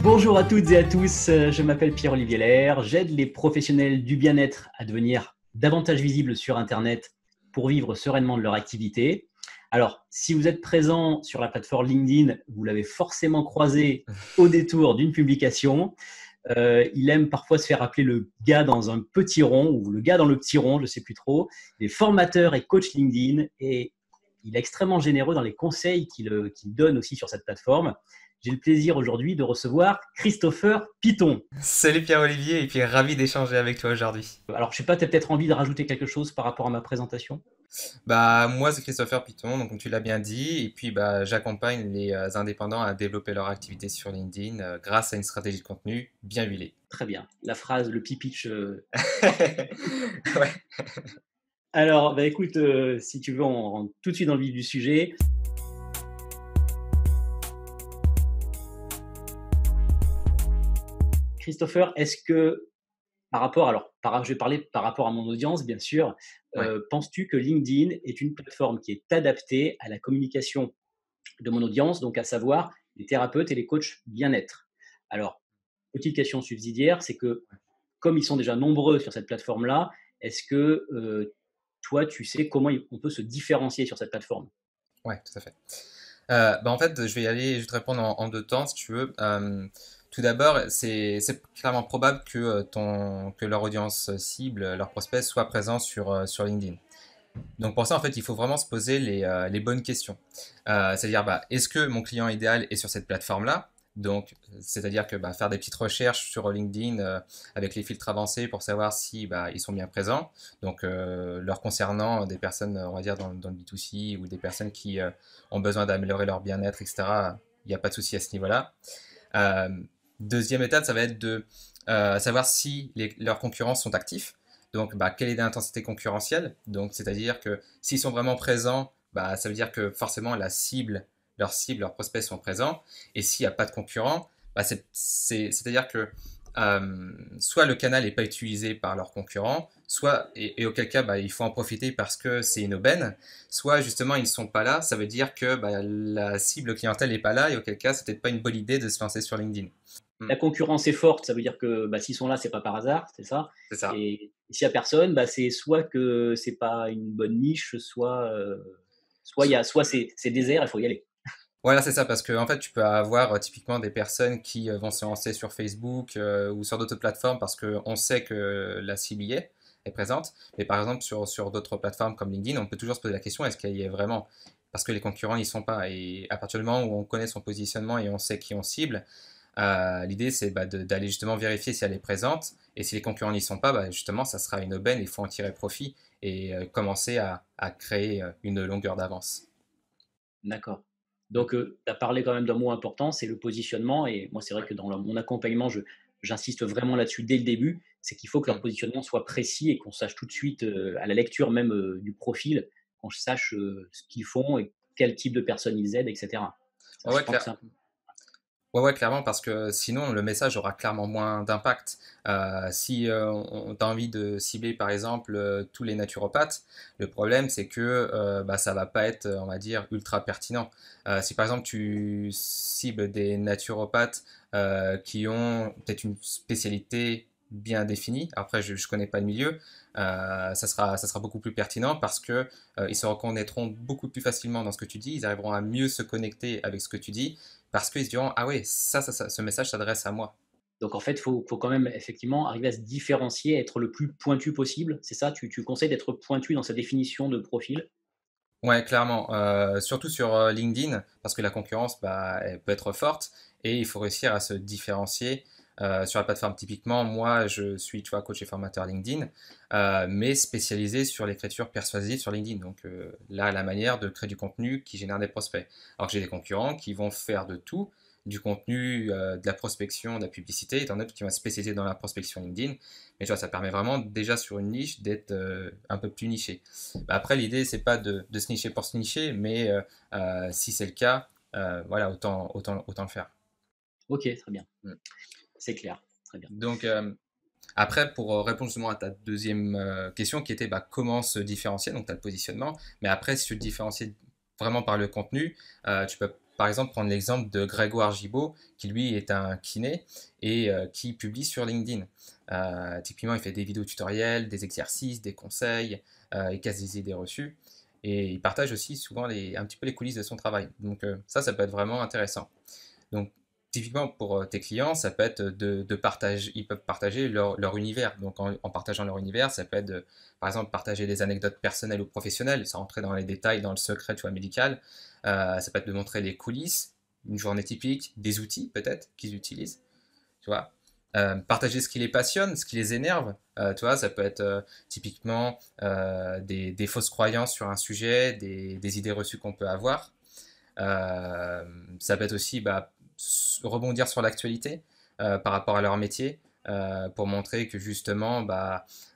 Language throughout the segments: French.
Bonjour à toutes et à tous, je m'appelle Pierre-Olivier Lair, j'aide les professionnels du bien-être à devenir davantage visibles sur Internet pour vivre sereinement de leur activité. Alors, si vous êtes présent sur la plateforme LinkedIn, vous l'avez forcément croisé au détour d'une publication. Il aime parfois se faire appeler le gars dans un petit rond ou le gars dans le petit rond, je ne sais plus trop. Il est formateur et coach LinkedIn et il est extrêmement généreux dans les conseils qu'il donne aussi sur cette plateforme. J'ai le plaisir aujourd'hui de recevoir Christopher Piton. Salut Pierre-Olivier et puis ravi d'échanger avec toi aujourd'hui. Alors, je ne sais pas, tu as peut-être envie de rajouter quelque chose par rapport à ma présentation? Bah moi c'est Christopher Piton, donc comme tu l'as bien dit, et puis bah j'accompagne les indépendants à développer leur activité sur LinkedIn grâce à une stratégie de contenu bien huilée. Très bien. La phrase, le pitch, Ouais. Alors, bah, écoute, si tu veux, on rentre tout de suite dans le vif du sujet. Christopher, est-ce que je vais parler par rapport à mon audience, bien sûr. Ouais. Penses-tu que LinkedIn est une plateforme qui est adaptée à la communication de mon audience, donc à savoir les thérapeutes et les coachs bien-être? Alors, petite question subsidiaire, c'est que comme ils sont déjà nombreux sur cette plateforme-là, est-ce que toi, tu sais comment on peut se différencier sur cette plateforme? Ouais, tout à fait. Bah en fait, je vais te répondre en deux temps si tu veux. Tout d'abord, c'est clairement probable que, que leur audience cible, leurs prospects, soient présents sur LinkedIn. Donc pour ça, en fait, il faut vraiment se poser les bonnes questions. C'est-à-dire, bah, est-ce que mon client idéal est sur cette plateforme-là? Donc, c'est-à-dire que bah, faire des petites recherches sur LinkedIn avec les filtres avancés pour savoir si bah, ils sont bien présents. Donc, leur concernant des personnes, on va dire, dans le B2C ou des personnes qui ont besoin d'améliorer leur bien-être, etc. Il n'y a pas de souci à ce niveau-là. Euh, Deuxième étape, ça va être de savoir si leurs concurrents sont actifs. Donc, bah, quelle est l'intensité concurrentielle? Donc, c'est-à-dire que s'ils sont vraiment présents, bah, ça veut dire que forcément leur cible, leurs prospects sont présents. Et s'il n'y a pas de concurrents, bah, c'est-à-dire que soit le canal n'est pas utilisé par leurs concurrents, soit, et auquel cas bah, il faut en profiter parce que c'est une aubaine, soit justement ils ne sont pas là, ça veut dire que bah, la cible clientèle n'est pas là, et auquel cas c'est peut-être pas une bonne idée de se lancer sur LinkedIn. Hmm, La concurrence est forte, ça veut dire que bah, s'ils sont là, c'est pas par hasard, c'est ça. c'est ça. Et s'il y a personne, bah, c'est soit que c'est pas une bonne niche, soit c'est désert, il faut y aller. Voilà, c'est ça, parce que en fait, tu peux avoir typiquement des personnes qui vont se lancer sur Facebook ou sur d'autres plateformes parce qu'on sait que la cible est présente. Mais par exemple, sur d'autres plateformes comme LinkedIn, on peut toujours se poser la question, est-ce qu'il y est vraiment? Parce que les concurrents n'y sont pas. Et à partir du moment où on connaît son positionnement et on sait qui on cible, l'idée c'est bah, d'aller justement vérifier si elle est présente. Et si les concurrents n'y sont pas, bah, justement, ça sera une aubaine, il faut en tirer profit et commencer à créer une longueur d'avance. D'accord. Donc, tu as parlé quand même d'un mot important, c'est le positionnement. Et moi, c'est vrai Ouais. que dans mon accompagnement, j'insiste vraiment là-dessus dès le début. C'est qu'il faut que leur Mm. positionnement soit précis et qu'on sache tout de suite, à la lecture même du profil, qu'on sache ce qu'ils font et quel type de personnes ils aident, etc. Ça, Ouais, je ouais, pense que c'est clair. un Ouais, ouais, clairement, parce que sinon le message aura clairement moins d'impact. Si on a envie de cibler par exemple tous les naturopathes, le problème c'est que bah, ça va pas être, on va dire, ultra pertinent. Si par exemple tu cibles des naturopathes qui ont peut-être une spécialité bien définie, après je connais pas le milieu, ça sera beaucoup plus pertinent parce que ils se reconnaîtront beaucoup plus facilement dans ce que tu dis, ils arriveront à mieux se connecter avec ce que tu dis parce qu'ils se diront, ah oui, ce message s'adresse à moi. Donc en fait, faut quand même effectivement arriver à se différencier, être le plus pointu possible. C'est ça? Tu conseilles d'être pointu dans sa définition de profil? Ouais, clairement. Surtout sur LinkedIn, parce que la concurrence, bah, elle peut être forte et il faut réussir à se différencier sur la plateforme. Typiquement, moi, je suis, tu vois, coach et formateur LinkedIn, mais spécialisé sur l'écriture persuasive sur LinkedIn. Donc là, la manière de créer du contenu qui génère des prospects. Alors que j'ai des concurrents qui vont faire de tout, du contenu, de la prospection, de la publicité, et t'en as d'autres qui vont se spécialiser dans la prospection LinkedIn. Mais tu vois, ça permet vraiment déjà sur une niche d'être un peu plus niché. Bah, après, l'idée, c'est pas de se nicher pour se nicher, mais si c'est le cas, voilà, autant le faire. OK, très bien. Mm. C'est clair, très bien. Donc, après, pour répondre justement à ta deuxième question qui était bah, comment se différencier, donc tu as le positionnement, mais après, si tu te différencies vraiment par le contenu, tu peux par exemple prendre l'exemple de Grégoire Gibault, qui lui est un kiné et qui publie sur LinkedIn. Typiquement, il fait des vidéos tutoriels, des exercices, des conseils, il casse des idées reçues. Et il partage aussi souvent un petit peu les coulisses de son travail. Donc ça peut être vraiment intéressant. Donc typiquement pour tes clients, ça peut être de partager, ils peuvent partager leur univers. Donc en partageant leur univers, ça peut être par exemple partager des anecdotes personnelles ou professionnelles, sans rentrer dans les détails, dans le secret, tu vois, médical. Ça peut être de montrer les coulisses, une journée typique, des outils peut-être qu'ils utilisent, tu vois. Partager ce qui les passionne, ce qui les énerve, tu vois, ça peut être typiquement des fausses croyances sur un sujet, des idées reçues qu'on peut avoir. Ça peut être aussi rebondir sur l'actualité par rapport à leur métier pour montrer que justement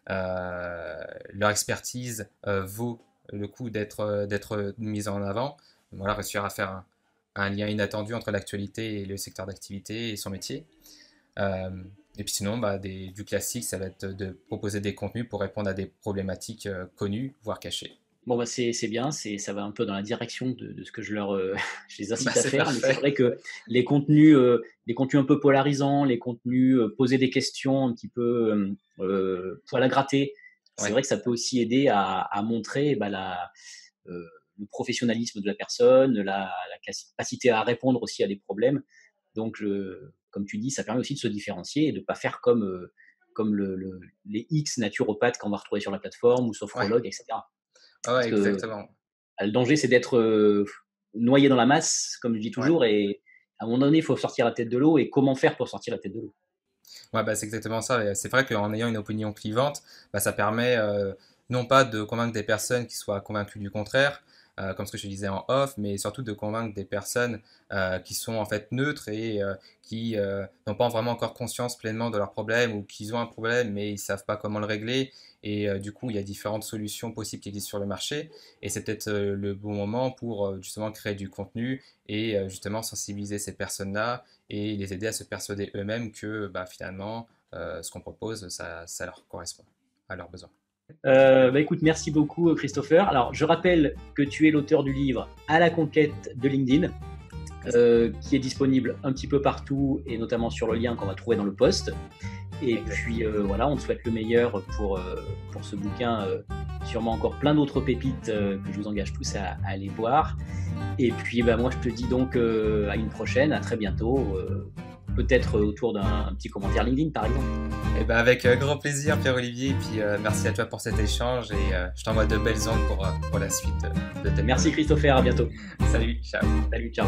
leur expertise vaut le coup d'être mise en avant. Voilà, réussir à faire un lien inattendu entre l'actualité et le secteur d'activité et son métier. Et puis sinon, du classique, ça va être de proposer des contenus pour répondre à des problématiques connues, voire cachées. Bon, c'est bien, ça va un peu dans la direction de ce que je les incite à C'est faire. Mais c'est parfait. vrai que les contenus un peu polarisants, les contenus poser des questions un petit peu poil à gratter, c'est Ouais. vrai que ça peut aussi aider à montrer le professionnalisme de la personne, la capacité à répondre aussi à des problèmes. Donc, comme tu dis, ça permet aussi de se différencier et de ne pas faire comme les X naturopathes qu'on va retrouver sur la plateforme ou Ouais, sophrologues, etc. Parce ouais, que exactement. le danger, c'est d'être noyé dans la masse, comme je dis Ouais. toujours, et à un moment donné, il faut sortir la tête de l'eau. Et comment faire pour sortir la tête de l'eau? Ouais, c'est exactement ça. Et c'est vrai qu'en ayant une opinion clivante, ça permet non pas de convaincre des personnes qui soient convaincues du contraire, comme ce que je disais en off, mais surtout de convaincre des personnes qui sont en fait neutres et qui n'ont pas vraiment encore conscience pleinement de leurs problèmes ou qu'ils ont un problème mais ils savent pas comment le régler. Et du coup, il y a différentes solutions possibles qui existent sur le marché. Et c'est peut-être le bon moment pour justement créer du contenu et justement sensibiliser ces personnes-là et les aider à se persuader eux-mêmes que finalement, ce qu'on propose, ça leur correspond à leurs besoins. Écoute, merci beaucoup, Christopher. Alors, je rappelle que tu es l'auteur du livre À la conquête de LinkedIn, qui est disponible un petit peu partout et notamment sur le lien qu'on va trouver dans le post. Et puis voilà, on te souhaite le meilleur pour ce bouquin. Sûrement encore plein d'autres pépites que je vous engage tous à aller voir. Et puis moi, je te dis donc à une prochaine, à très bientôt. Peut-être autour d'un petit commentaire LinkedIn, par exemple. Et avec grand plaisir, Pierre-Olivier. Et puis merci à toi pour cet échange et je t'envoie de belles ondes pour la suite de ta Merci, Christopher. À bientôt. Salut, ciao. Salut, ciao.